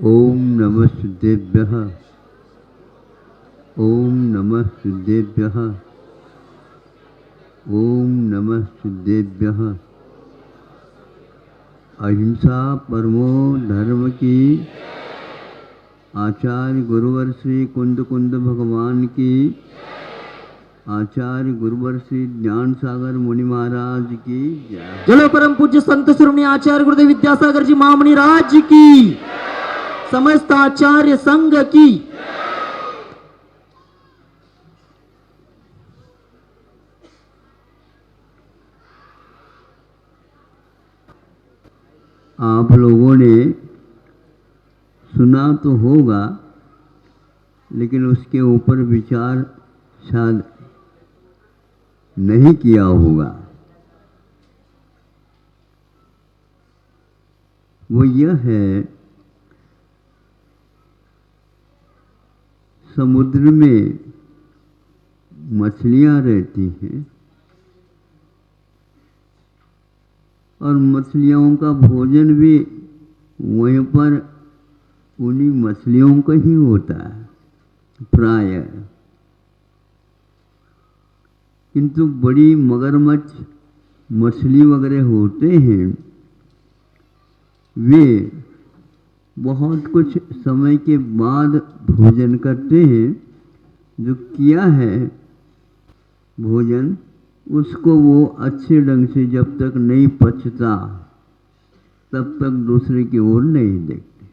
ओम नमः सिद्धेभ्यः। ओम नमः सिद्धेभ्यः। ओम नमः सिद्धेभ्यः। अहिंसा परमो धर्म की। आचार्य गुरुवर श्री कुंद कुंद भगवान की। आचार्य गुरुवर श्री ज्ञान सागर मुनि महाराज की जय। चलो परम पूज्य संत श्रोमणी आचार्य गुरुदेव विद्यासागर जी महामुनि राज की, समस्त आचार्य संघ की। आप लोगों ने सुना तो होगा, लेकिन उसके ऊपर विचार शायद नहीं किया होगा। वो यह है, समुद्र में मछलियां रहती हैं और मछलियों का भोजन भी वहीं पर उन्हीं मछलियों का ही होता है प्राय। किंतु बड़ी मगरमच्छ मछली वगैरह होते हैं, वे बहुत कुछ समय के बाद भोजन करते हैं। जो किया है भोजन, उसको वो अच्छे ढंग से जब तक नहीं पचता तब तक दूसरे की ओर नहीं देखते।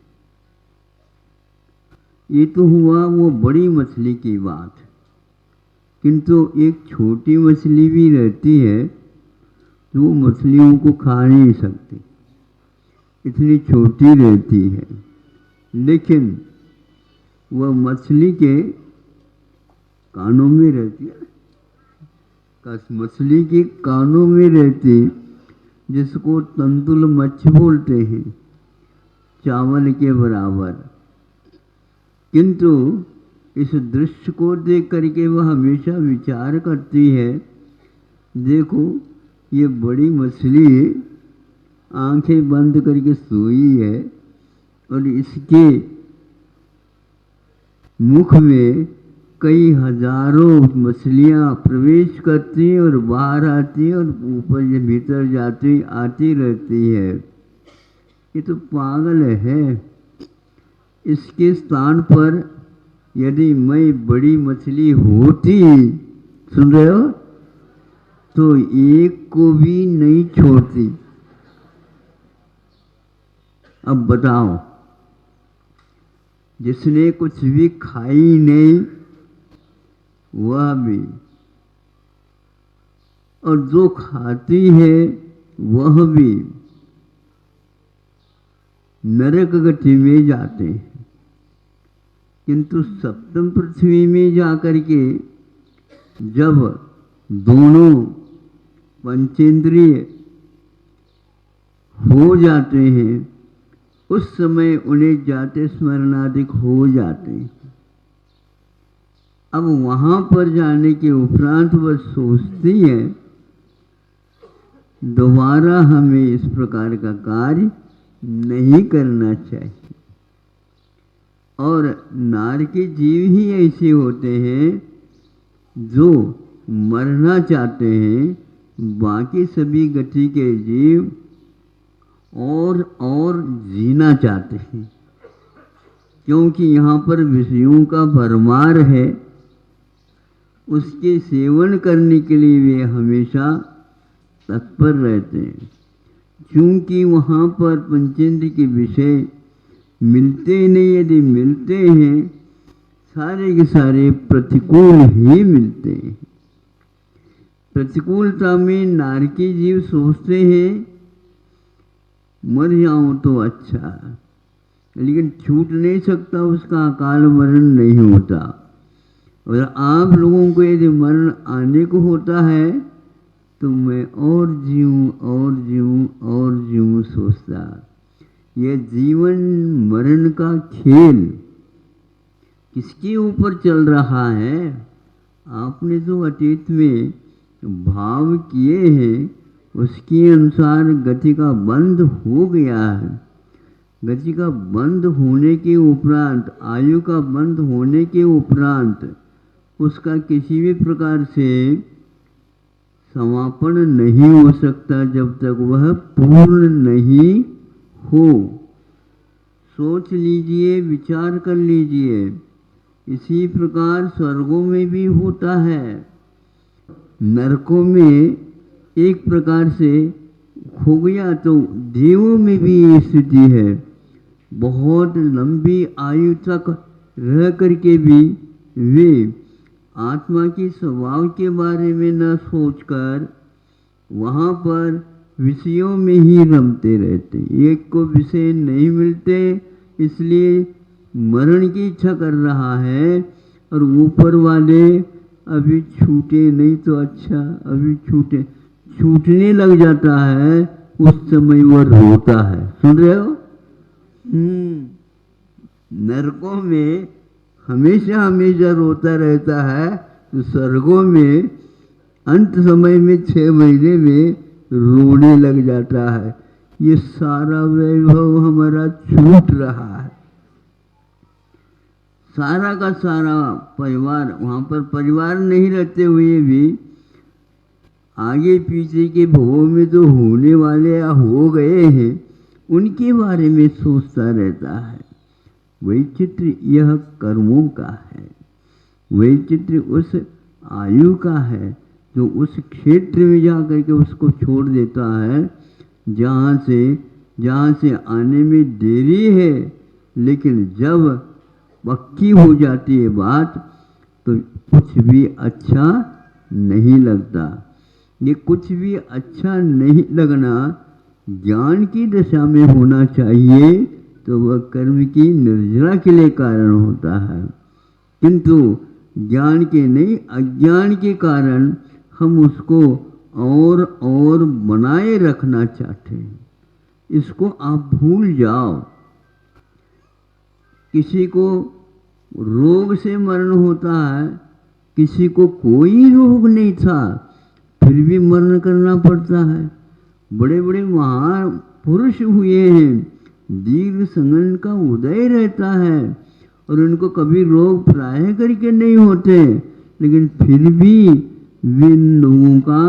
ये तो हुआ वो बड़ी मछली की बात, किंतु एक छोटी मछली भी रहती है जो वो मछलियों को खा नहीं सकती, इतनी छोटी रहती है। लेकिन वह मछली के कानों में रहती है, मछली के कानों में रहती, जिसको तंतुल मच्छ बोलते हैं, चावल के बराबर। किंतु इस दृश्य को देख करके वह हमेशा विचार करती है, देखो ये बड़ी मछली आंखें बंद करके सोई है और इसके मुख में कई हजारों मछलियां प्रवेश करती हैं और बाहर आती हैं और ऊपर ये भीतर जाती आती रहती है। ये तो पागल है। इसके स्थान पर यदि मैं बड़ी मछली होती, सुन रहे हो, तो एक को भी नहीं छोड़ती। अब बताओ, जिसने कुछ भी खाई नहीं वह भी, और जो खाती है वह भी नरक गति में जाते हैं। किंतु सप्तम पृथ्वी में जाकर के जब दोनों पंचेंद्रिय हो जाते हैं, उस समय उन्हें जाते स्मरणादिक हो जाते हैं। अब वहां पर जाने के उपरांत वह सोचती है, दोबारा हमें इस प्रकार का कार्य नहीं करना चाहिए। और नार के जीव ही ऐसे होते हैं जो मरना चाहते हैं, बाकी सभी गति के जीव और जीना चाहते हैं, क्योंकि यहाँ पर विषयों का भरमार है। उसके सेवन करने के लिए वे हमेशा तत्पर रहते हैं, क्योंकि वहाँ पर पंचेंद्र के विषय मिलते नहीं। यदि मिलते हैं, सारे के सारे प्रतिकूल ही मिलते हैं। प्रतिकूलता में नारकी जीव सोचते हैं मर जाऊं तो अच्छा, लेकिन छूट नहीं सकता, उसका अकाल मरण नहीं होता। और आप लोगों को यदि मरण आने को होता है तो मैं और जीऊं और जीऊं और जीऊं सोचता। यह जीवन मरण का खेल किसके ऊपर चल रहा है? आपने जो अतीत में भाव किए हैं उसके अनुसार गति का बंध हो गया है। गति का बंद होने के उपरांत, आयु का बंद होने के उपरांत उसका किसी भी प्रकार से समापन नहीं हो सकता जब तक वह पूर्ण नहीं हो। सोच लीजिए, विचार कर लीजिए। इसी प्रकार स्वर्गों में भी होता है। नरकों में एक प्रकार से हो गया तो देवों में भी ये स्थिति है। बहुत लंबी आयु तक रह करके भी वे आत्मा के स्वभाव के बारे में न सोचकर वहाँ पर विषयों में ही रमते रहते। एक को विषय नहीं मिलते, इसलिए मरण की इच्छा कर रहा है। और ऊपर वाले अभी छूटे नहीं तो अच्छा, अभी छूटने लग जाता है, उस समय वह रोता है। सुन रहे हो? नरकों में हमेशा हमेशा रोता रहता है, तो स्वर्गों में अंत समय में 6 महीने में रोने लग जाता है। ये सारा वैभव हमारा छूट रहा है। सारा का सारा परिवार, वहाँ पर परिवार नहीं रहते हुए भी आगे पीछे के भवों में जो होने वाले या हो गए हैं उनके बारे में सोचता रहता है। वैचित्र यह कर्मों का है, वैचित्र उस आयु का है जो उस क्षेत्र में जा करके उसको छोड़ देता है जहाँ से आने में देरी है, लेकिन जब पक्की हो जाती है बात तो कुछ भी अच्छा नहीं लगता। ये कुछ भी अच्छा नहीं लगना ज्ञान की दशा में होना चाहिए, तो वह कर्म की निर्जरा के लिए कारण होता है। किंतु ज्ञान के नहीं, अज्ञान के कारण हम उसको और बनाए रखना चाहते हैं। इसको आप भूल जाओ। किसी को रोग से मरण होता है, किसी को कोई रोग नहीं था फिर भी मरण करना पड़ता है। बड़े बड़े महान पुरुष हुए हैं, दीर्घ संगन का उदय रहता है और उनको कभी रोग प्राय करके नहीं होते, लेकिन फिर भी इन लोगों का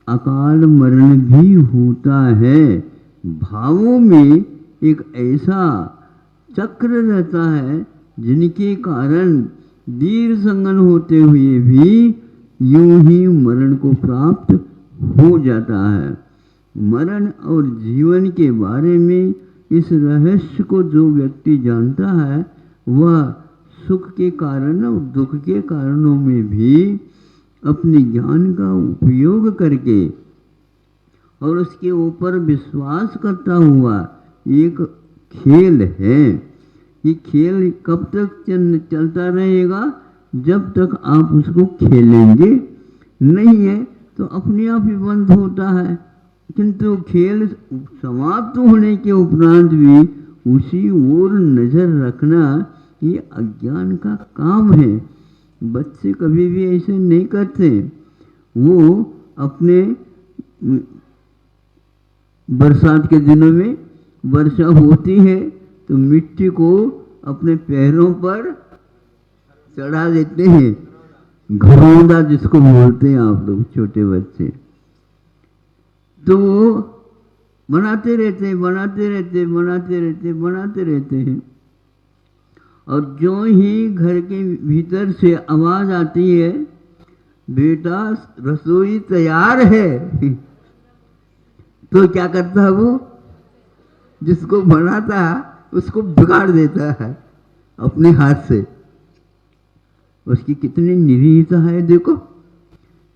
अकाल मरण भी होता है। भावों में एक ऐसा चक्र रहता है जिनके कारण दीर्घ संगन होते हुए भी यूं ही मरण को प्राप्त हो जाता है। मरण और जीवन के बारे में इस रहस्य को जो व्यक्ति जानता है वह सुख के कारण और दुख के कारणों में भी अपने ज्ञान का उपयोग करके और उसके ऊपर विश्वास करता हुआ, एक खेल है। ये खेल कब तक चलता रहेगा? जब तक आप उसको खेलेंगे नहीं है तो अपने आप ही बंद होता है। किंतु खेल समाप्त होने के उपरांत भी उसी ओर नजर रखना ये अज्ञान का काम है। बच्चे कभी भी ऐसे नहीं करते। वो अपने बरसात के दिनों में वर्षा होती है तो मिट्टी को अपने पैरों पर चढ़ा देते हैं, घरौंदा जिसको बोलते हैं आप लोग छोटे बच्चे। तो वो बनाते रहते हैं और जो ही घर के भीतर से आवाज आती है, बेटा रसोई तैयार है, तो क्या करता है वो? जिसको बनाता उसको बिगाड़ देता है अपने हाथ से। उसकी कितनी निरीहता है देखो।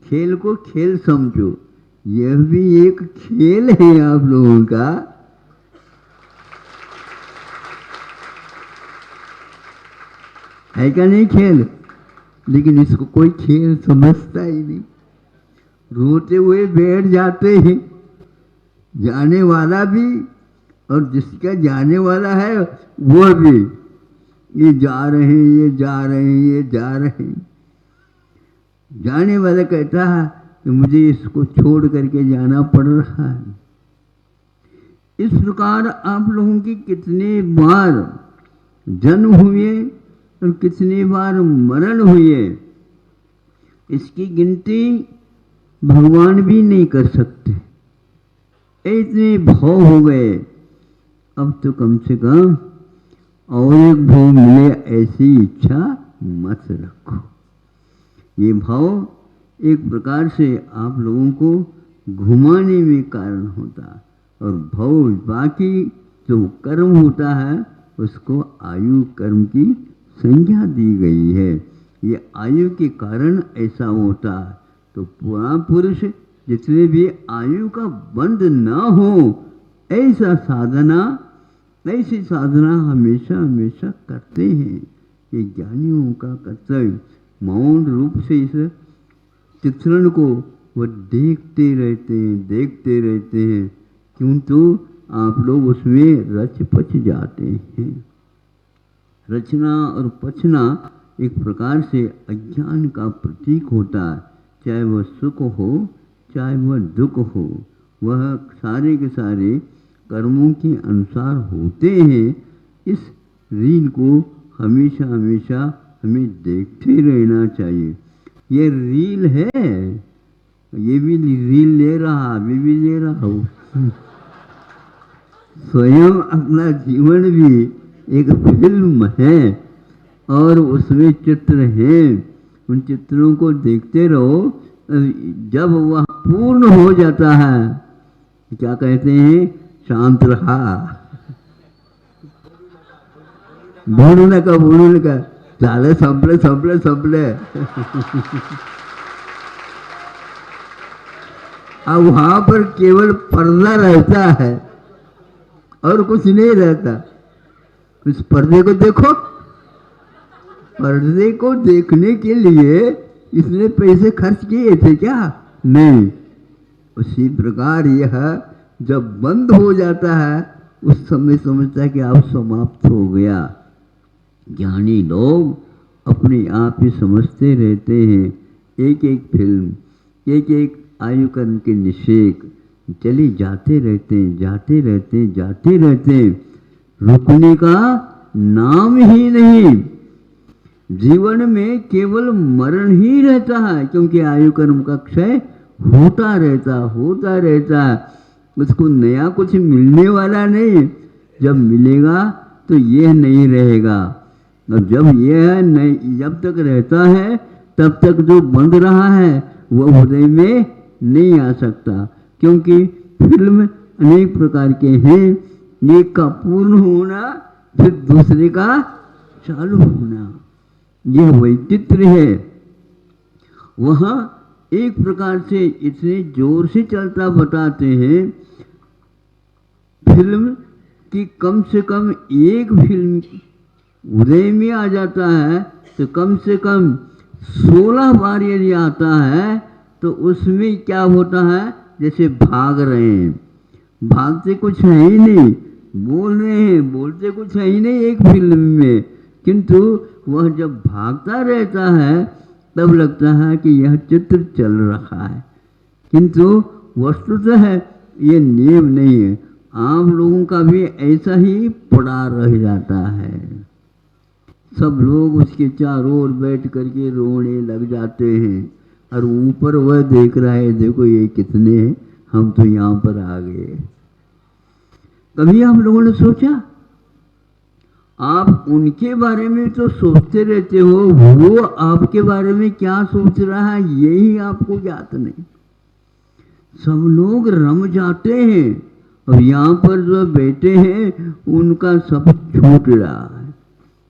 खेल को खेल समझो, यह भी एक खेल है आप लोगों का। है क्या नहीं खेल? लेकिन इसको कोई खेल समझता ही नहीं। रोते हुए बैठ जाते हैं, जाने वाला भी और जिसका जाने वाला है वह भी। ये जा रहे हैं, ये जा रहे हैं, ये जा रहे हैं। जाने वाला कहता है कि मुझे इसको छोड़ करके जाना पड़ रहा है। इस प्रकार आप लोगों की कितने बार जन्म हुए और कितने बार मरण हुए, इसकी गिनती भगवान भी नहीं कर सकते। इतने भाव हो गए। अब तो कम से कम और एक भाव मिले ऐसी इच्छा मत रखो। ये भाव एक प्रकार से आप लोगों को घुमाने में कारण होता, और भाव बाकी जो कर्म होता है उसको आयु कर्म की संज्ञा दी गई है। ये आयु के कारण ऐसा होता है। तो पुराण पुरुष जितने भी आयु का बंध न हो ऐसी साधना हमेशा हमेशा करते हैं। ये ज्ञानियों का कर्तव्य मौन रूप से इस चित्रण को वह देखते रहते हैं, क्योंकि आप लोग उसमें रच पच जाते हैं। रचना और पचना एक प्रकार से अज्ञान का प्रतीक होता है। चाहे वह सुख हो चाहे वह दुख हो, वह सारे के सारे कर्मों के अनुसार होते हैं। इस रील को हमेशा हमेशा हमें देखते रहना चाहिए। ये रील है, ये भी रील ले रहा, अभी भी ले रहा हूँ। स्वयं अपना जीवन भी एक फिल्म है और उसमें चित्र हैं। उन चित्रों को देखते रहो। जब वह पूर्ण हो जाता है, क्या कहते हैं, शांत रहा, बोलने का चाले संपले अब वहां पर केवल पर्दा रहता है और कुछ नहीं रहता। उस पर्दे को देखो। पर्दे को देखने के लिए इसने पैसे खर्च किए थे क्या? नहीं। उसी प्रकार यह जब बंद हो जाता है उस समय समझता है कि अब समाप्त हो गया। ज्ञानी लोग अपने आप ही समझते रहते हैं। एक एक फिल्म, एक एक आयु कर्म के निषेक चले जाते रहते, रुकने का नाम ही नहीं। जीवन में केवल मरण ही रहता है, क्योंकि आयु कर्म का क्षय होता रहता है। उसको नया कुछ मिलने वाला नहीं। जब मिलेगा तो यह नहीं रहेगा, और जब यह नहीं, जब तक रहता है तब तक जो बंध रहा है वह हृदय में नहीं आ सकता। क्योंकि फिल्म अनेक प्रकार के हैं। एक का पूर्ण होना, फिर दूसरे का चालू होना, यह वैचित्र है। वह एक प्रकार से इतने जोर से चलता बताते हैं फिल्म की कम से कम एक फिल्म उदय में आ जाता है तो कम से कम 16 बार यदि आता है तो उसमें क्या होता है, जैसे भाग रहे हैं, भागते कुछ है ही नहीं, बोल रहे हैं, बोलते कुछ है ही नहीं एक फिल्म में, किंतु वह जब भागता रहता है तब लगता है कि यह चित्र चल रहा है, किंतु वस्तुतः ये नियम नहीं है। आप लोगों का भी ऐसा ही पड़ा रह जाता है। सब लोग उसके चारों ओर बैठ करके रोने लग जाते हैं, और ऊपर वह देख रहा है, देखो ये कितने हैं, हम तो यहाँ पर आ गए। कभी आप लोगों ने सोचा, आप उनके बारे में तो सोचते रहते हो, वो आपके बारे में क्या सोच रहा है यही आपको ज्ञात नहीं। सब लोग रम जाते हैं, और यहाँ पर जो बैठे हैं उनका सब छूट रहा है,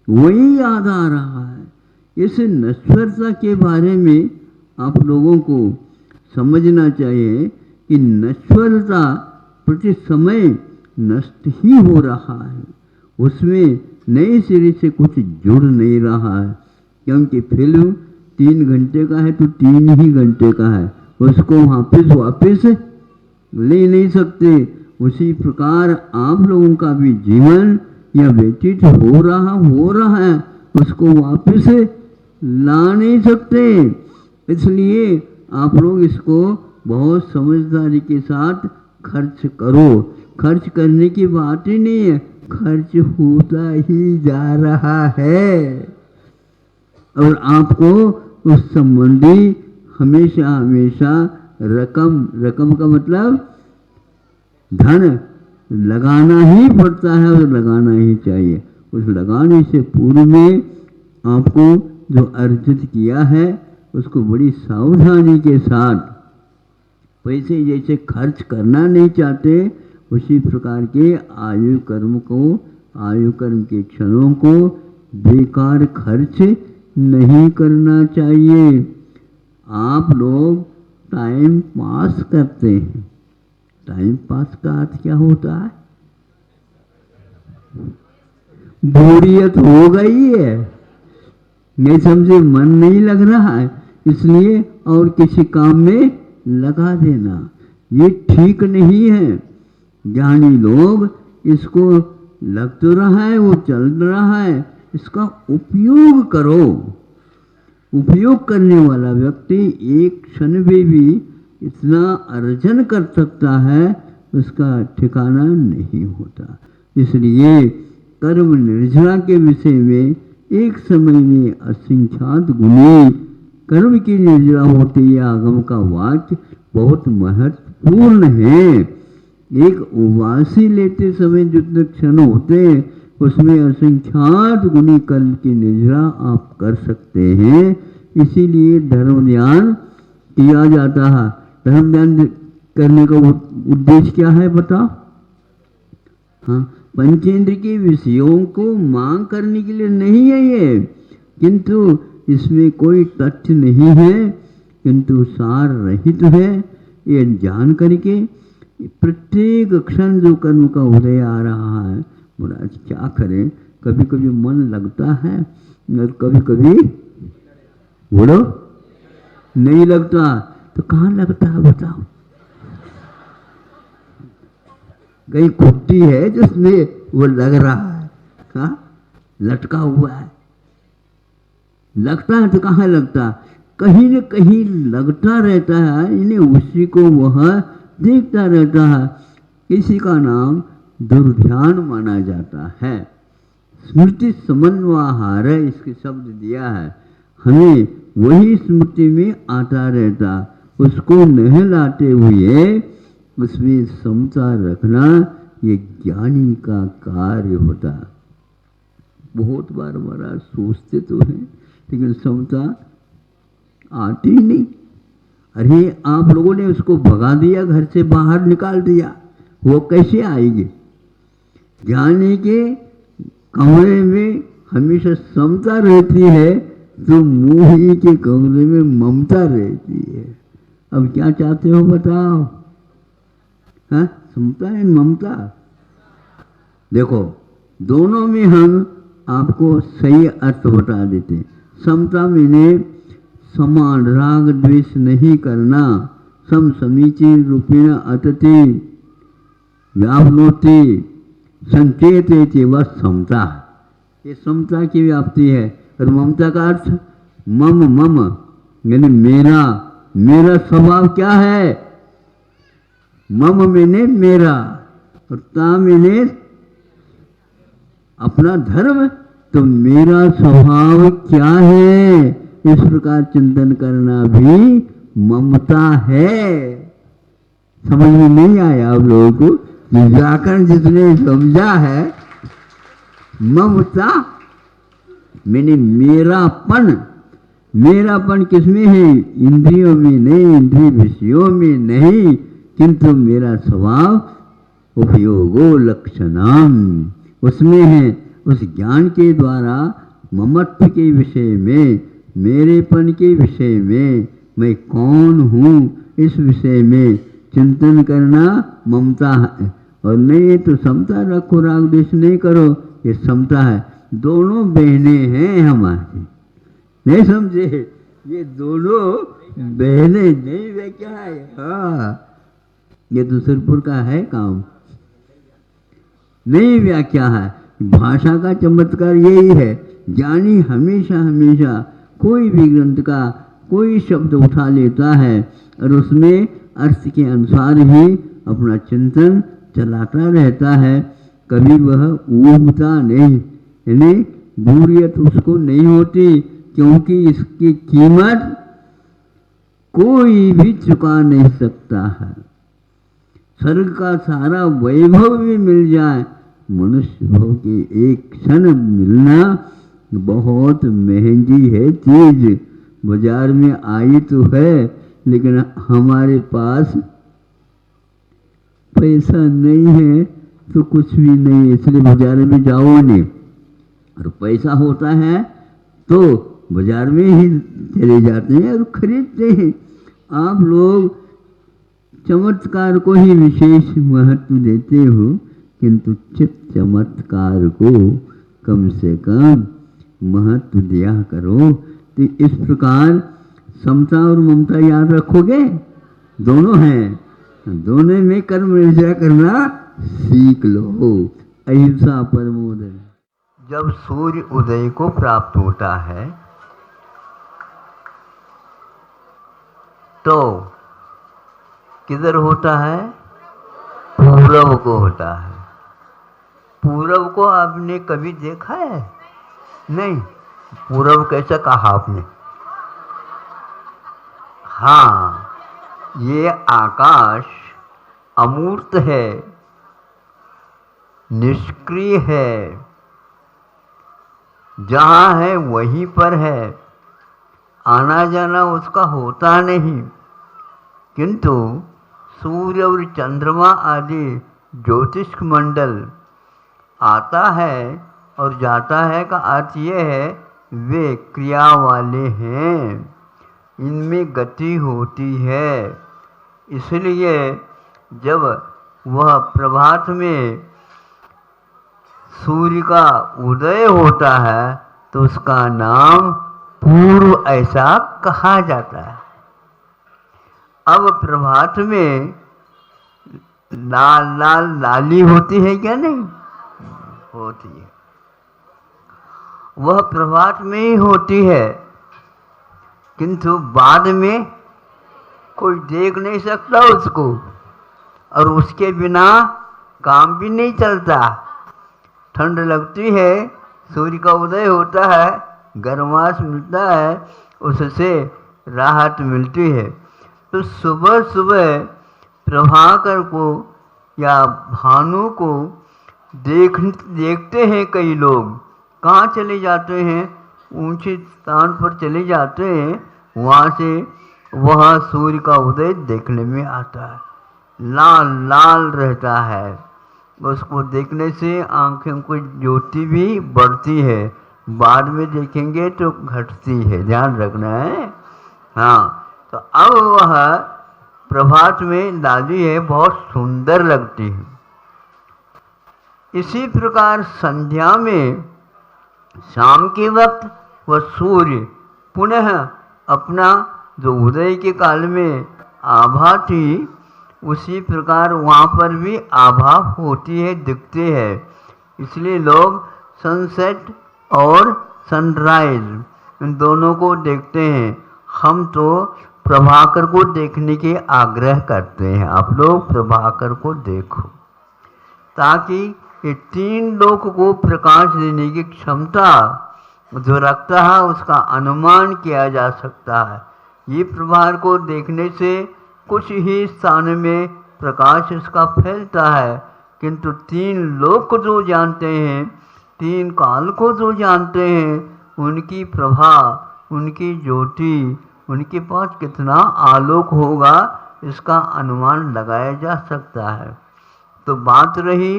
वही याद आ रहा है। इस नश्वरता के बारे में आप लोगों को समझना चाहिए कि नश्वरता प्रति समय नष्ट ही हो रहा है, उसमें नए सिरे से कुछ जुड़ नहीं रहा है। क्योंकि फिल्म 3 घंटे का है तो 3 ही घंटे का है, उसको वापस ले नहीं सकते। उसी प्रकार आप लोगों का भी जीवन या व्यतीत हो रहा है, उसको वापस ला नहीं सकते। इसलिए आप लोग इसको बहुत समझदारी के साथ खर्च करो। खर्च करने की बात ही नहीं है, खर्च होता ही जा रहा है। और आपको उस संबंधी हमेशा हमेशा रकम का मतलब धन लगाना ही पड़ता है और लगाना ही चाहिए। उस लगाने से पूर्व में आपको जो अर्जित किया है उसको बड़ी सावधानी के साथ पैसे जैसे खर्च करना नहीं चाहते, उसी प्रकार के आयु कर्म के क्षणों को बेकार खर्च नहीं करना चाहिए। आप लोग टाइम पास करते हैं। टाइम पास का अर्थ क्या होता है? बोरियत हो गई है, नहीं समझे, मन नहीं लग रहा है, इसलिए और किसी काम में लगा देना, ये ठीक नहीं है। ज्ञानी लोग इसको लग तो रहा है, वो चल रहा है, इसका उपयोग करो। उपयोग करने वाला व्यक्ति एक क्षण में भी इतना अर्जन कर सकता है, उसका ठिकाना नहीं होता। इसलिए कर्म निर्जरा के विषय में एक समय में असंख्यात गुणी कर्म की निर्जरा होती है। आगम का वाक्य बहुत महत्वपूर्ण है। एक उवासी लेते समय जितने क्षण होते हैं उसमें असंख्यात गुणी कर्म की निर्जरा आप कर सकते हैं। इसीलिए धर्म ध्यान किया जाता है। धर्म ध्यान करने का उद्देश्य क्या है बताओ? हाँ, पंचेंद्र के विषयों को मांग करने के लिए नहीं है ये, किंतु इसमें कोई तथ्य नहीं है, किंतु सार रहित है। ये जान करके प्रत्येक क्षण जो कर्म का उदय आ रहा है, महाराज क्या करें, कभी कभी मन लगता है और कभी कभी बोलो नहीं लगता। तो कहाँ लगता है बताओ? कहीं खुट्टी है जिसमें वो लग रहा है, हाँ लटका हुआ है। लगता है तो कहाँ लगता, कहीं न कहीं लगता रहता है, इन्हें उसी को वह देखता रहता है। इसी का नाम दुर्ध्यान माना जाता है। स्मृति समन्वयहार इसके शब्द दिया है, हमें वही स्मृति में आता रहता, उसको नहलाते हुए उसमें समता रखना ये ज्ञानी का कार्य होता। बहुत बार महाराज सोचते तो हैं लेकिन समता आती नहीं। अरे आप लोगों ने उसको भगा दिया, घर से बाहर निकाल दिया, वो कैसे आएगी? ज्ञानी के कमरे में हमेशा समता रहती है तो मोही के कमरे में ममता रहती है। अब क्या चाहते हो बताओ? हाँ, समता एंड ममता। देखो दोनों में हम आपको सही अर्थ बता देते हैं। समता में समान राग द्वेष नहीं करना, सम समीचीन रूपेण अतति व्यापनोति संचेते वह समता। ये समता की व्याप्ति है। और ममता का अर्थ मम यानी मेरा, मेरा स्वभाव क्या है? मम मैंने मेरा और ता मैंने अपना धर्म, तो मेरा स्वभाव क्या है, इस प्रकार चिंतन करना भी ममता है। समझ में नहीं आया आप लोगों को? व्याकरण जिसने समझा है, ममता मैंने मेरापन, मेरापन किसमें है? इंद्रियों में नहीं, इंद्रिय विषयों में नहीं, किंतु मेरा स्वभाव उपयोगो लक्षणम उसमें है। उस ज्ञान के द्वारा ममत्व के विषय में, मेरेपन के विषय में, मैं कौन हूँ इस विषय में चिंतन करना ममता है। और नहीं तो समता रखो, राग द्वेष नहीं करो, ये समता है। दोनों बहनें हैं हमारी, नहीं समझे? ये दोनों बहनें नहीं वे क्या है? हाँ, ये दूसरपुर का है काम, नहीं व्याख्या है। भाषा का चमत्कार यही है। ज्ञानी हमेशा हमेशा कोई भी ग्रंथ का कोई शब्द उठा लेता है और उसमें अर्थ के अनुसार ही अपना चिंतन चलाता रहता है, कभी वह ऊबता नहीं, यानी बोरियत उसको नहीं होती, क्योंकि इसकी कीमत कोई भी चुका नहीं सकता है। स्वर्ग का सारा वैभव भी मिल जाए, मनुष्य भव की एक क्षण मिलना बहुत महंगी है चीज। बाजार में आई तो है, लेकिन हमारे पास पैसा नहीं है तो कुछ भी नहीं है, इसलिए बाजार में जाओ नहीं। और पैसा होता है तो बाजार में ही चले जाते हैं और खरीदते हैं। आप लोग चमत्कार को ही विशेष महत्व देते हो, किंतु चित चमत्कार को कम से कम महत्व दिया करो। तो इस प्रकार समता और ममता याद रखोगे, दोनों हैं, दोनों में कर्म निष्ठा करना सीख लो। अहिंसा परमो धर्म। जब सूर्य उदय को प्राप्त होता है तो किधर होता है? पूरब को होता है। पूरब को आपने कभी देखा है? नहीं। पूरब कैसा कहा आपने? हाँ, ये आकाश अमूर्त है, निष्क्रिय है, जहाँ है वहीं पर है, आना जाना उसका होता नहीं। किंतु सूर्य और चंद्रमा आदि ज्योतिष मंडल आता है और जाता है का अर्थ ये है वे क्रिया वाले हैं, इनमें गति होती है। इसलिए जब वह प्रभात में सूर्य का उदय होता है तो उसका नाम पूर्व ऐसा कहा जाता है। अब प्रभात में लाल लाल लाली होती है क्या? नहीं होती है, वह प्रभात में ही होती है, किंतु बाद में कोई देख नहीं सकता उसको, और उसके बिना काम भी नहीं चलता। ठंड लगती है, सूर्य का उदय होता है, गर्माश मिलता है, उससे राहत मिलती है। तो सुबह सुबह प्रभाकर को या भानु को देखते हैं कई लोग। कहाँ चले जाते हैं? ऊंचे स्थान पर चले जाते हैं, वहाँ से वह सूर्य का उदय देखने में आता है। लाल लाल रहता है, उसको देखने से आंखें को ज्योति भी बढ़ती है, बाद में देखेंगे तो घटती है, ध्यान रखना है। हाँ, तो अब वह प्रभात में लाली है, बहुत सुंदर लगती है। इसी प्रकार संध्या में शाम के वक्त वह सूर्य पुनः अपना जो उदय के काल में आभा थी, उसी प्रकार वहाँ पर भी आभा होती है, दिखते हैं। इसलिए लोग सनसेट और सनराइज इन दोनों को देखते हैं। हम तो प्रभाकर को देखने के आग्रह करते हैं, आप लोग प्रभाकर को देखो, ताकि ये तीन लोक को प्रकाश देने की क्षमता जो रखता है उसका अनुमान किया जा सकता है। ये प्रभाकर को देखने से कुछ ही स्थान में प्रकाश इसका फैलता है, किंतु तीन लोक जो जानते हैं, तीन काल को जो जानते हैं, उनकी प्रभा, उनकी ज्योति, उनके पास कितना आलोक होगा इसका अनुमान लगाया जा सकता है। तो बात रही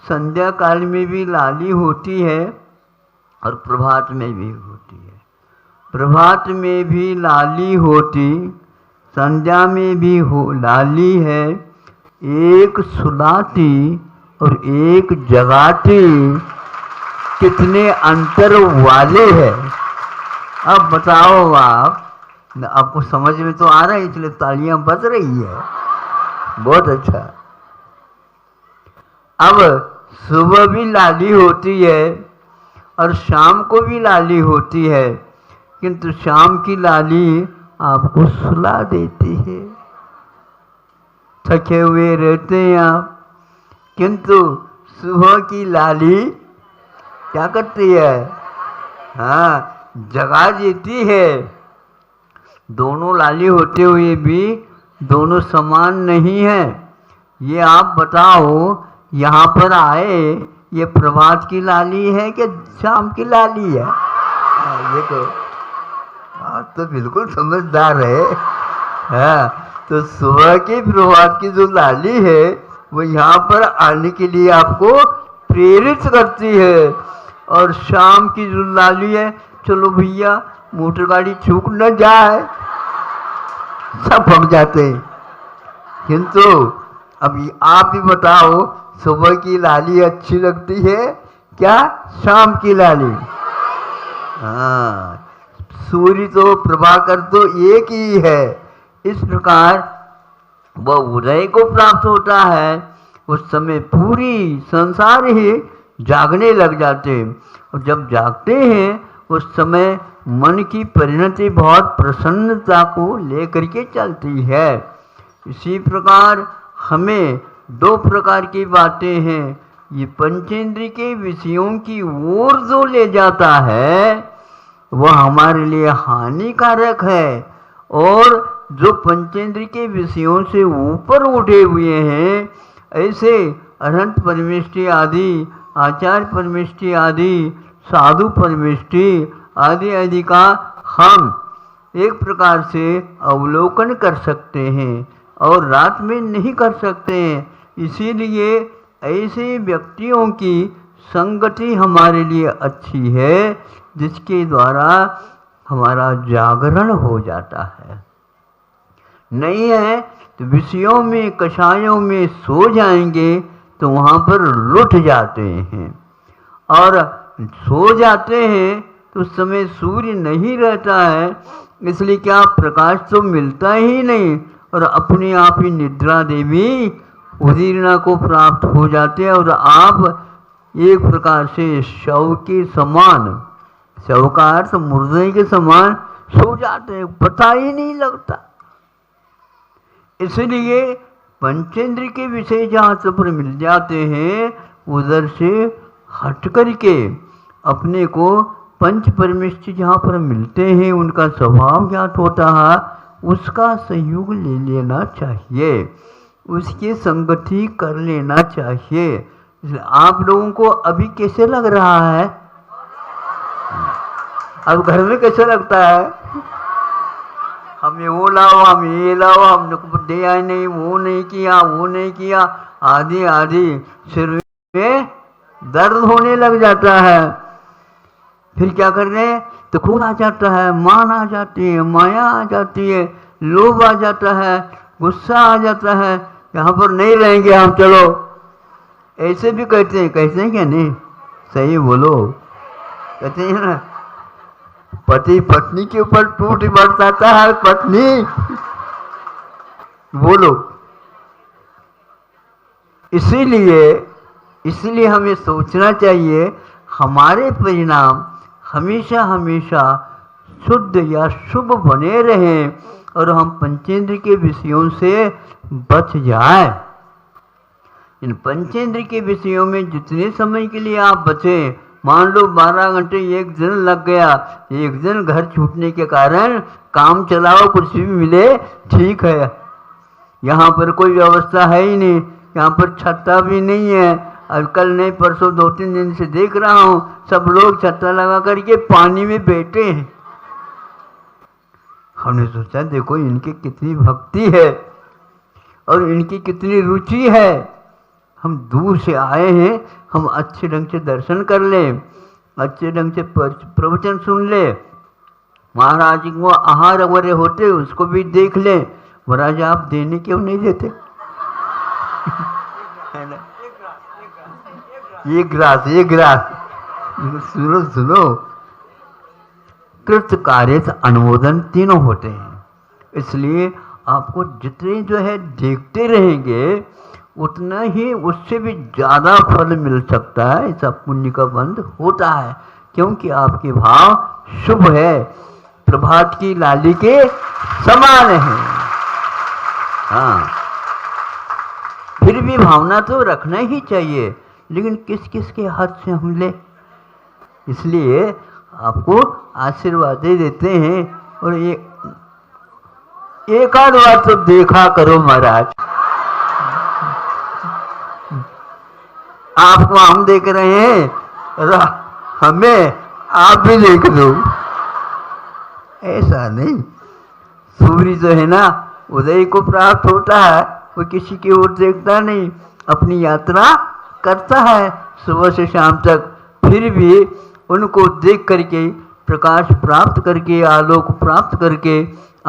संध्या काल में भी लाली होती है और प्रभात में भी होती है। प्रभात में भी लाली होती, संध्या में भी लाली है। एक सुलाती और एक जगाती कितने अंतर वाले हैं। अब बताओ आप, आपको समझ में तो आ रहा है, इसलिए तालियां बज रही है, बहुत अच्छा। अब सुबह भी लाली होती है और शाम को भी लाली होती है, किंतु शाम की लाली आपको सुला देती है। थके हुए रहते हैं आप, किंतु सुबह की लाली क्या करती है? हाँ, जगा देती है। दोनों लाली होते हुए भी दोनों समान नहीं है। ये आप बताओ, यहाँ पर आए, ये प्रभात की लाली है कि शाम की लाली है? देखो, आप तो बिल्कुल समझदार है। हाँ, तो सुबह की प्रभात की जो लाली है वो यहाँ पर आने के लिए आपको प्रेरित करती है। और शाम की जो लाली है, चलो भैया मोटर गाड़ी छूट न जाए, सब भग जाते हैं। किंतु अभी आप ही बताओ, सुबह की लाली अच्छी लगती है क्या शाम की लाली? हाँ, सूर्य तो प्रभाकर तो एक ही है। इस प्रकार वह उदय को प्राप्त होता है, उस समय पूरी संसार ही जागने लग जाते हैं। और जब जागते हैं उस समय मन की परिणति बहुत प्रसन्नता को लेकर के चलती है। इसी प्रकार हमें दो प्रकार की बातें हैं। ये पंचेंद्रिय के विषयों की ओर जो ले जाता है वह हमारे लिए हानिकारक है, और जो पंचेंद्रिय के विषयों से ऊपर उठे हुए हैं, ऐसे अनंत परमेष्टि आदि, आचार्य परमेष्टि आदि, साधु परमेष्टि आदि आदि का हम एक प्रकार से अवलोकन कर सकते हैं और रात में नहीं कर सकते हैं। इसीलिए ऐसे व्यक्तियों की संगति हमारे लिए अच्छी है जिसके द्वारा हमारा जागरण हो जाता है। नहीं है तो विषयों में, कषायों में सो जाएंगे तो वहाँ पर लुट जाते हैं, और सो जाते हैं तो उस समय सूर्य नहीं रहता है, इसलिए क्या प्रकाश तो मिलता ही नहीं, और अपने आप ही निद्रा देवी उदीर्णा को प्राप्त हो जाते हैं। और आप एक प्रकार से शव के समान, शव का अर्थ मुर्दे के समान सो जाते हैं, पता ही नहीं लगता। इसलिए पंचेंद्र के विषय जहाँ सब मिल जाते हैं, उधर से हट करके अपने को पंच परमेष्टि जहाँ पर मिलते हैं, उनका स्वभाव ज्ञात होता है, उसका सहयोग ले लेना चाहिए, उसकी संगति कर लेना चाहिए। आप लोगों को अभी कैसे लग रहा है? अब घर में कैसे लगता है? हम वो लाओ, हम ये लाओ, हमने को दिया नहीं, वो नहीं किया, वो नहीं किया, आदि आदि, सिर में दर्द होने लग जाता है। फिर क्या कर रहे हैं? तो क्रोध आ जाता है, मान आ जाती है, माया आ जाती है, लोभ आ जाता है, गुस्सा आ जाता है, यहाँ पर नहीं रहेंगे हम, चलो। ऐसे भी कहते हैं, कहते हैं क्या नहीं? सही बोलो, कहते हैं ना, पति पत्नी के ऊपर टूट बरसाता है, पत्नी बोलो। इसीलिए हमें सोचना चाहिए हमारे परिणाम हमेशा हमेशा शुद्ध या शुभ बने रहें और हम पंचेंद्र के विषयों से बच जाए। इन पंचेंद्र के विषयों में जितने समय के लिए आप बचे, मान लो 12 घंटे एक दिन लग गया, एक दिन घर छूटने के कारण काम चलाओ, कुछ भी मिले ठीक है। यहाँ पर कोई व्यवस्था है ही नहीं, यहाँ पर छत्ता भी नहीं है। और कल नहीं परसों 2-3 दिन से देख रहा हूँ, सब लोग छत्ता लगा करके पानी में बैठे हैं। हमने सोचा देखो इनकी कितनी भक्ति है और इनकी कितनी रुचि है। हम दूर से आए हैं, हम अच्छे ढंग से दर्शन कर लें, अच्छे ढंग से प्रवचन सुन ले, महाराज जी को आहार वगैरह होते उसको भी देख लें। महाराज आप देने क्यों नहीं देते? है ना, एक ग्रास सुनो, कृत कार्य अनुमोदन तीनों होते हैं। इसलिए आपको जितने जो है देखते रहेंगे उतना ही उससे भी ज़्यादा फल मिल सकता है। ऐसा पुण्य का बंध होता है क्योंकि आपके भाव शुभ है, प्रभात की लाली के समान है। हाँ, फिर भी भावना तो रखना ही चाहिए, लेकिन किस किस के हाथ से हम ले। इसलिए आपको आशीर्वाद देते हैं। और एक आध बार तो देखा करो महाराज, आपको हम देख रहे हैं, हमें आप भी देख लो। ऐसा नहीं, सूर्य जो है ना उदय को प्राप्त होता है, वो किसी की ओर देखता नहीं, अपनी यात्रा करता है सुबह से शाम तक। फिर भी उनको देख करके, प्रकाश प्राप्त करके, आलोक प्राप्त करके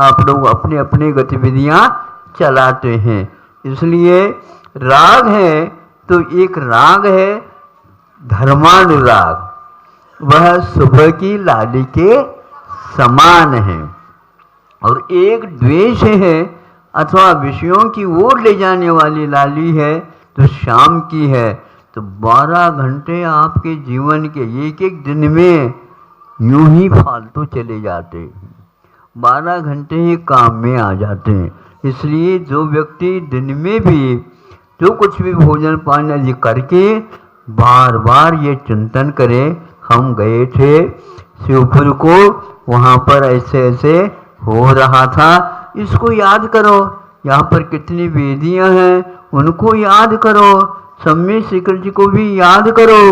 आप लोग अपने अपने गतिविधियां चलाते हैं। इसलिए राग है तो एक राग है धर्मानुराग, वह सुबह की लाली के समान है। और एक द्वेष है अथवा विषयों की ओर ले जाने वाली लाली है तो शाम की है। तो 12 घंटे आपके जीवन के एक एक दिन में यूं ही फालतू चले जाते हैं, 12 घंटे ही काम में आ जाते हैं। इसलिए जो व्यक्ति दिन में भी जो कुछ भी भोजन पानी आदि करके बार बार ये चिंतन करे, हम गए थे शिवपुर को, वहाँ पर ऐसे ऐसे हो रहा था, इसको याद करो। यहाँ पर कितनी वेदियाँ हैं उनको याद करो, सम्य शिखर जी को भी याद करो।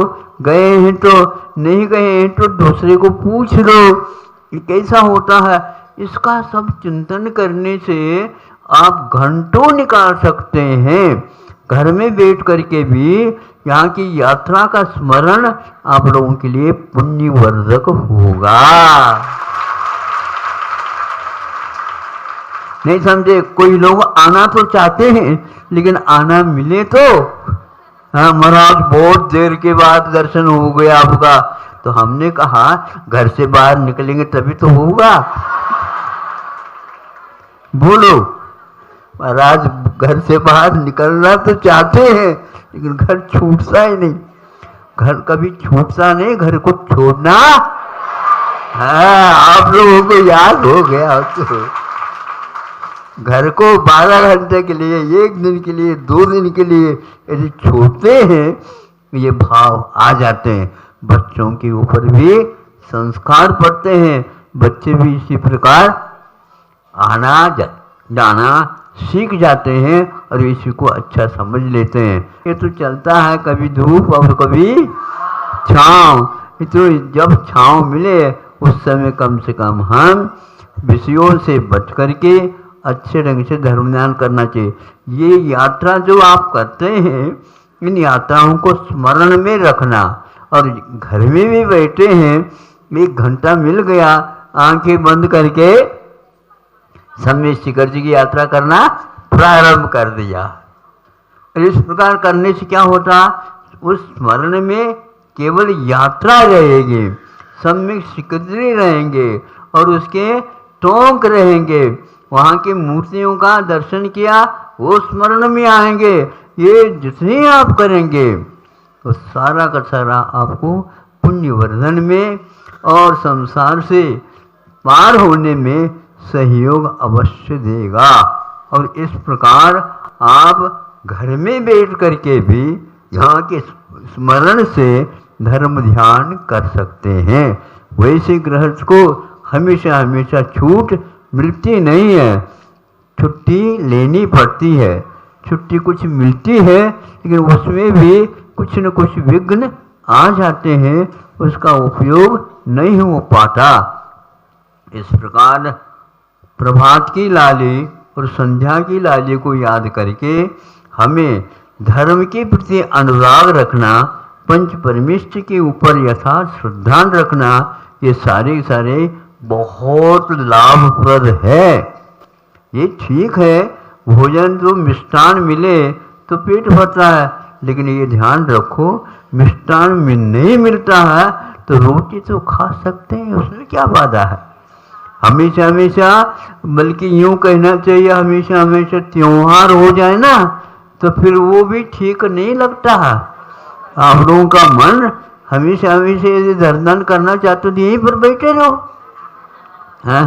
गए हैं तो, नहीं गए हैं तो दूसरे को पूछ लो ये कैसा होता है। इसका सब चिंतन करने से आप घंटों निकाल सकते हैं। घर में बैठ करके भी यहाँ की यात्रा का स्मरण आप लोगों के लिए पुण्यवर्धक होगा। नहीं समझे? कोई लोग आना तो चाहते हैं लेकिन आना मिले तो, हाँ महाराज बहुत देर के बाद दर्शन हो गया आपका, तो हमने कहा घर से बाहर निकलेंगे तभी तो होगा। बोलो महाराज, घर से बाहर निकलना तो चाहते हैं लेकिन घर छूटता ही नहीं। घर कभी छूटता नहीं, घर को छोड़ना। हाँ आप लोगों को याद हो गया तो घर को 12 घंटे के लिए, 1 दिन के लिए, 2 दिन के लिए यदि छोड़ते हैं, ये भाव आ जाते हैं। बच्चों के ऊपर भी संस्कार पड़ते हैं, बच्चे भी इसी प्रकार आना जाना सीख जाते हैं और इसी को अच्छा समझ लेते हैं। ये तो चलता है कभी धूप और कभी छाँव, तो जब छाँव मिले उस समय कम से कम हम विषयों से बच करके अच्छे ढंग से धर्म ध्यान करना चाहिए। ये यात्रा जो आप करते हैं, इन यात्राओं को स्मरण में रखना। और घर में भी बैठे हैं, 1 घंटा मिल गया, आंखें बंद करके सम्य शिखर जी की यात्रा करना प्रारंभ कर दिया। इस प्रकार करने से क्या होता, उस स्मरण में केवल यात्रा रहेगी, सम्यक शिखर जी रहेंगे और उसके टोंक रहेंगे। वहाँ की मूर्तियों का दर्शन किया, वो स्मरण में आएंगे। ये जितने आप करेंगे तो सारा का सारा आपको पुण्यवर्धन में और संसार से पार होने में सहयोग अवश्य देगा। और इस प्रकार आप घर में बैठ करके भी यहाँ के स्मरण से धर्म ध्यान कर सकते हैं। वैसे गृहस्थ को हमेशा हमेशा छूट मिलती नहीं है, छुट्टी लेनी पड़ती है। छुट्टी कुछ मिलती है लेकिन उसमें भी कुछ न कुछ विघ्न आ जाते हैं, उसका उपयोग नहीं हो पाता। इस प्रकार प्रभात की लाली और संध्या की लाली को याद करके हमें धर्म के प्रति अनुराग रखना, पंच परमेष्ठ के ऊपर यथार्थ श्रद्धा रखना, ये सारे सारे बहुत लाभप्रद है। ये ठीक है, भोजन तो मिष्टान मिले तो पेट भरता है, लेकिन ये ध्यान रखो मिष्टान में नहीं मिलता है तो रोटी तो खा सकते हैं, उसमें क्या बाधा है। हमेशा हमेशा, बल्कि यूं कहना चाहिए हमेशा हमेशा त्योहार हो जाए ना तो फिर वो भी ठीक नहीं लगता है। आप लोगों का मन हमेशा हमेशा यदि धर्म करना चाहते तो यहीं पर बैठे रहो। हाँ,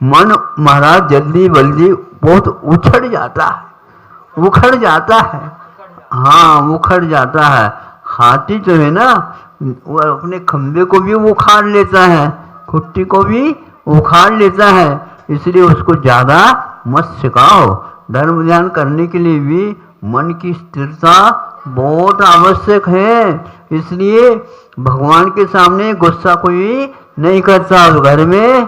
मन महाराज जल्दी बल्दी बहुत उछड़ जाता है, उखड़ जाता है। हाँ, उखड़ जाता है। हाथी जो है ना, वो अपने खंबे को भी उखाड़ लेता है, खुट्टी को भी उखाड़ लेता है। इसलिए उसको ज्यादा मत सिखाओ। धर्म ध्यान करने के लिए भी मन की स्थिरता बहुत आवश्यक है। इसलिए भगवान के सामने गुस्सा कोई नहीं करता, घर में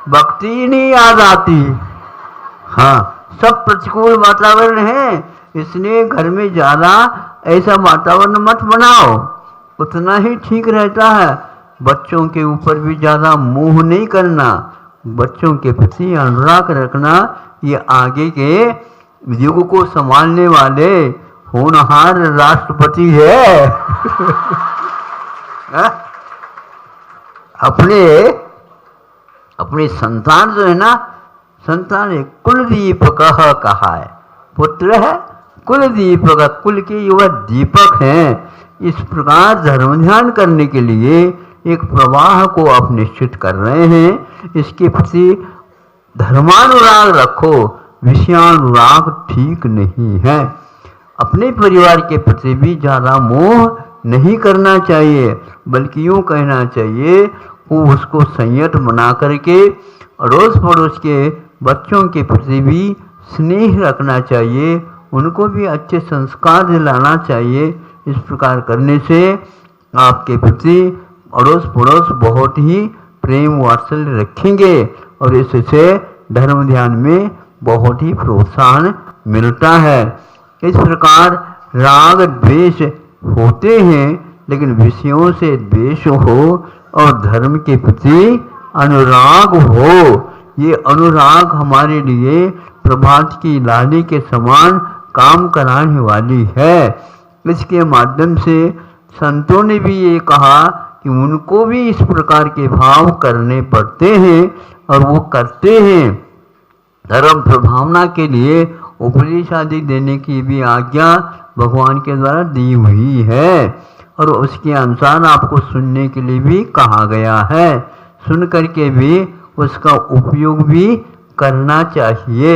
भक्ति नहीं याद आती। हाँ, सब प्रतिकूल वातावरण है, इसलिए घर में ज्यादा ऐसा वातावरण मत बनाओ, उतना ही ठीक रहता है। बच्चों के ऊपर भी ज्यादा मोह नहीं करना, बच्चों के प्रति अनुराग रखना। ये आगे के युग को संभालने वाले होनहार राष्ट्रपति है। अपने संतान जो है ना, संतान है कुलदीपक कहा है, पुत्र है कुलदीपक, कुल के युवा दीपक हैं। इस प्रकार धर्म ध्यान करने के लिए एक प्रवाह को आप निश्चित कर रहे हैं। इसके प्रति धर्मानुराग रखो, विषयानुराग ठीक नहीं है। अपने परिवार के प्रति भी ज्यादा मोह नहीं करना चाहिए, बल्कि यूँ कहना चाहिए वो उसको संयत बना करके अड़ोस पड़ोस के बच्चों के प्रति भी स्नेह रखना चाहिए, उनको भी अच्छे संस्कार दिलाना चाहिए। इस प्रकार करने से आपके प्रति अड़ोस पड़ोस बहुत ही प्रेम वात्सल्य रखेंगे और इससे धर्म ध्यान में बहुत ही प्रोत्साहन मिलता है। इस प्रकार राग द्वेष होते हैं, लेकिन विषयों से द्वेष हो और धर्म के प्रति अनुराग हो। ये अनुराग हमारे लिए प्रभात की लाली के समान काम कराने वाली है। इसके माध्यम से संतों ने भी ये कहा कि उनको भी इस प्रकार के भाव करने पड़ते हैं और वो करते हैं। धर्म प्रभावना के लिए उपदेश आदि देने की भी आज्ञा भगवान के द्वारा दी हुई है और उसके अनुसार आपको सुनने के लिए भी कहा गया है। सुन करके भी उसका उपयोग भी करना चाहिए।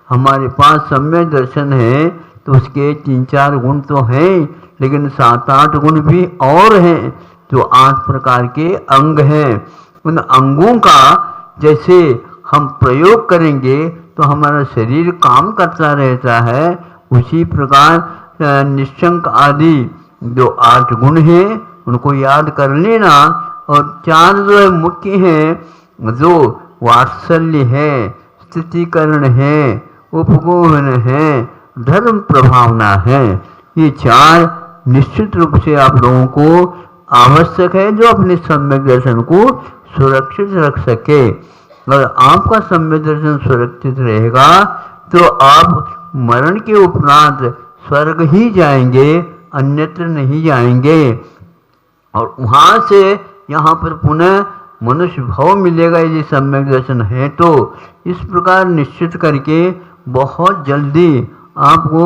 हमारे पास सम्यक दर्शन है तो उसके 3-4 गुण तो हैं, लेकिन 7-8 गुण भी और हैं जो 8 प्रकार के अंग हैं। उन अंगों का जैसे हम प्रयोग करेंगे तो हमारा शरीर काम करता रहता है, उसी प्रकार निशंक आदि जो 8 गुण हैं उनको याद कर लेना। और 4 जो है मुख्य हैं, जो वात्सल्य है, स्थितिकरण है, उपगोहन है, धर्म प्रभावना है, ये 4 निश्चित रूप से आप लोगों को आवश्यक है जो अपने सम्यक दर्शन को सुरक्षित रख सके। अगर आपका सम्यक दर्शन सुरक्षित रहेगा तो आप मरण के उपरांत स्वर्ग ही जाएंगे, अन्यत्र नहीं जाएंगे और वहाँ से यहाँ पर पुनः मनुष्य भाव मिलेगा यदि सम्यक दर्शन है तो। इस प्रकार निश्चित करके बहुत जल्दी आपको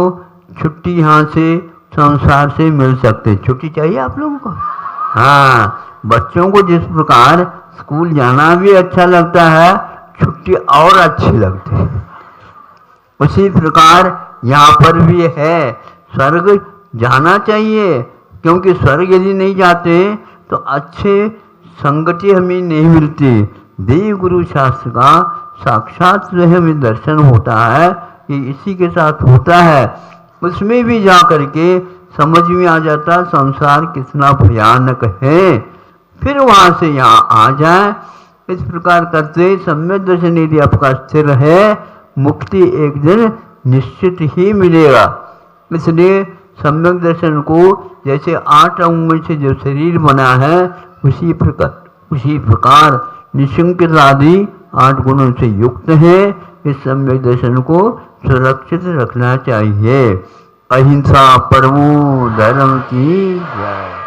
छुट्टी यहाँ से संसार से मिल सकते। छुट्टी चाहिए आप लोगों को? हाँ, बच्चों को जिस प्रकार स्कूल जाना भी अच्छा लगता है, छुट्टी और अच्छी लगती है, उसी प्रकार यहाँ पर भी है। स्वर्ग जाना चाहिए, क्योंकि स्वर्ग यदि नहीं जाते तो अच्छे संगति हमें नहीं मिलती। देव गुरु शास्त्र का साक्षात जो है हमें दर्शन होता है, ये इसी के साथ होता है। उसमें भी जा करके समझ में आ जाता संसार कितना भयानक है, फिर वहाँ से यहाँ आ जाए। इस प्रकार करते सम्यक दर्शन यदि आपका स्थिर है, मुक्ति एक दिन निश्चित ही मिलेगा। इसलिए सम्यक दर्शन को जैसे 8 अंगों से जो शरीर बना है उसी प्रकार निशंकित आदि 8 गुणों से युक्त है। इस सम्यक दर्शन को सुरक्षित रखना चाहिए। अहिंसा परमो धर्म की जय।